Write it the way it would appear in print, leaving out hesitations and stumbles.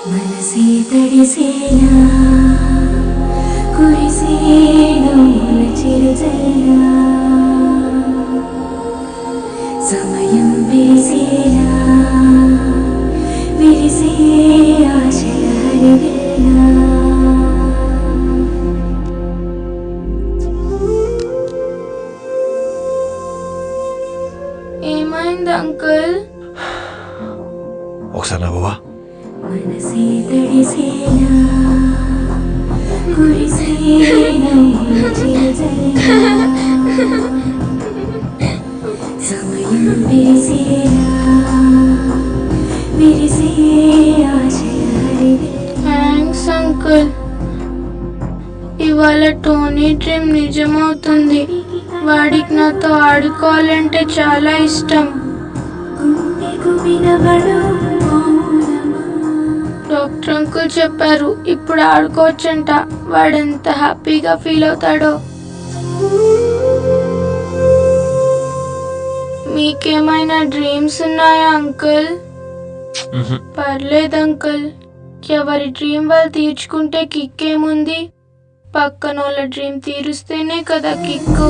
మనసే తడిసేనా కురిసేను చిరుజల్లా సమయం వేసేనా విరిసే ఆశల హరివిల్లా. ఏమైంది అంకుల్? ఒకసారి నవ్వవా? మనసే తడిసేనా కురిసేను చిరుజల్లా సమయం వేసేనా విరిసే ఆశల హరివిల్లా. Thanks uncle. ఇవాళ టోనీ డ్రీమ్ నిజమవుతుంది. వాడికి నాతో ఆడుకోవాలంటే చాలా ఇష్టం. డాక్టర్ అంకుల్ చెప్పారు ఇప్పుడు ఆడుకోవచ్చంట. వాడెంత హ్యాపీగా ఫీల్ అవుతాడో. మీకేమైనా డ్రీమ్స్ ఉన్నాయా అంకుల్? పర్లేదు అంకుల్, ఎవరి డ్రీమ్ వాళ్ళు తీర్చుకుంటే కిక్ ఏముంది? పక్కన వాళ్ళ డ్రీమ్ తీరుస్తేనే కదా కిక్కు.